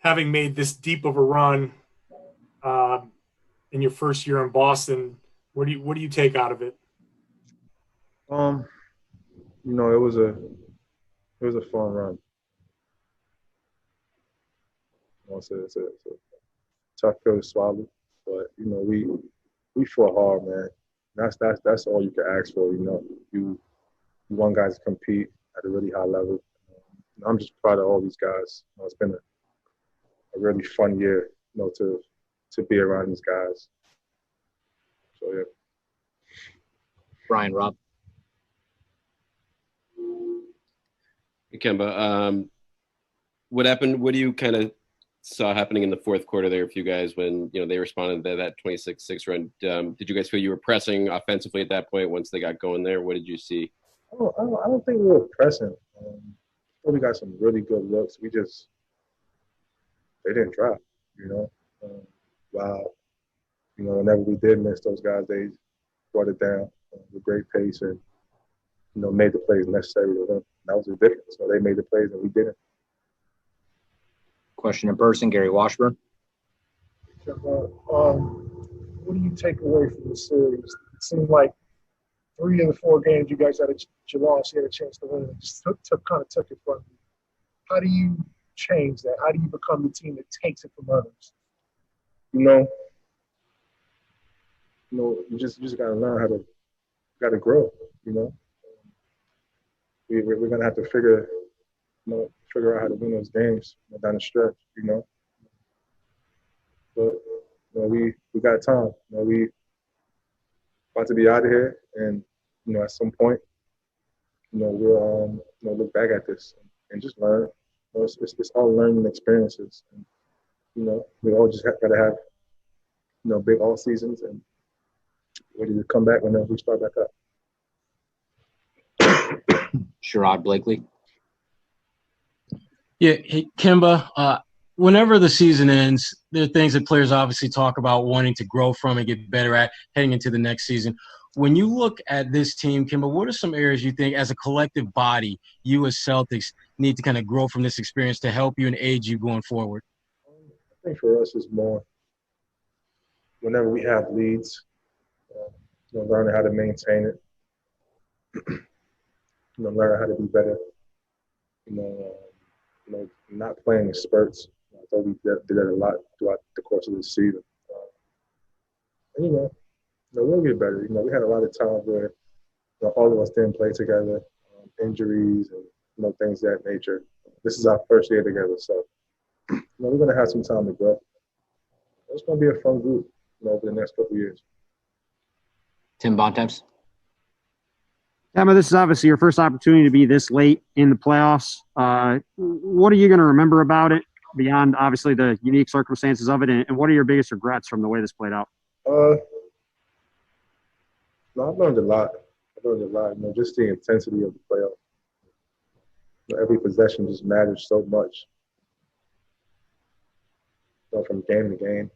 having made this deep of a run in your first year in Boston, what do you take out of it? It was a fun run. It's a tough pill to swallow, but we fought hard, man. That's all you can ask for. You want guys to compete at a really high level. I'm just proud of all these guys. It's been a really fun year, to be around these guys. So yeah. Brian, Rob. Kemba, what happened? What do you kind of saw happening in the fourth quarter there for you guys when they responded to that 26-6 run? Did you guys feel you were pressing offensively at that point once they got going there? What did you see? I don't think we were pressing. We got some really good looks. They didn't drop. Wow. Whenever we did miss those guys, they brought it down with great pace and made the plays necessary to win. That was the difference. They made the plays and we didn't. Question in person, Gary Washburn. What do you take away from the series? It seemed like 3 of the 4 games you guys had you lost, you had a chance to win. It just took it from you. How do you change that? How do you become the team that takes it from others? You just gotta learn how to grow. We're gonna have to figure out how to win those games down the stretch. But we got time. We about to be out of here, and at some point, we'll look back at this and just learn. It's all learning experiences, and we all just gotta have big all seasons and ready to come back whenever we start back up. Sherrod Blakely. Yeah, hey, Kemba, whenever the season ends, there are things that players obviously talk about wanting to grow from and get better at heading into the next season. When you look at this team, Kemba, what are some areas you think as a collective body, you as Celtics need to kind of grow from this experience to help you and aid you going forward? I think for us is more whenever we have leads, learning how to maintain it, learn how to be better, not playing in spurts. I thought we did that a lot throughout the course of the season. We'll get better. We had a lot of times where all of us didn't play together, injuries and things of that nature. This is our first year together, so we're going to have some time to grow. It's going to be a fun group over the next couple of years. Tim Bontemps. Emma, this is obviously your first opportunity to be this late in the playoffs. What are you going to remember about it beyond, obviously, the unique circumstances of it, and what are your biggest regrets from the way this played out? I've learned a lot. Just the intensity of the playoff. Every possession just matters so much. From game to game,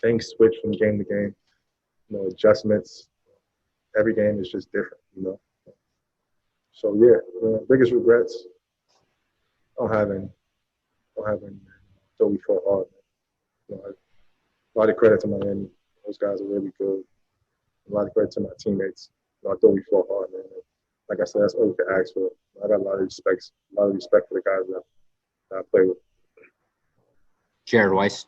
things switch from game to game. Adjustments. Every game is just different, So yeah, biggest regrets. I don't have any. Though we fought hard. A lot of credit to Miami. Those guys are really good. A lot of credit to my teammates. I thought we fought hard, man. Like I said, that's all you can ask for. I got a lot of respect for the guys that I play with. Jared Weiss.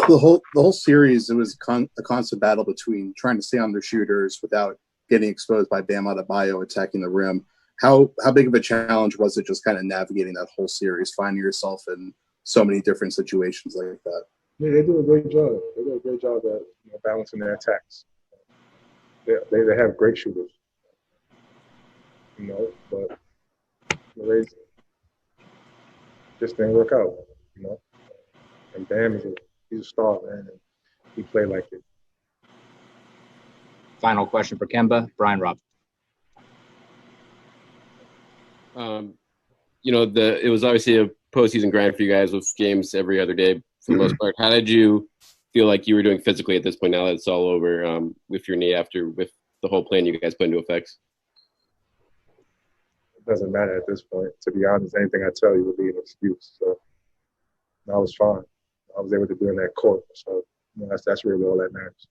The whole series, it was a constant battle between trying to stay on their shooters without getting exposed by Bam Adebayo attacking the rim. How big of a challenge was it just kind of navigating that whole series, finding yourself in so many different situations like that? Yeah, they do a great job. They do a great job at balancing their attacks. They have great shooters, but they just didn't work out, And Bam he's a star, man, and he played like it. Final question for Kemba, Brian Robb. It was obviously a postseason grind for you guys with games every other day for the most part. How did you feel like you were doing physically at this point now that it's all over with your knee with the whole plan you guys put into effect? it doesn't matter at this point. To be honest, anything I tell you would be an excuse. So I was fine. I was able to do it in that court. So that's really all that matters.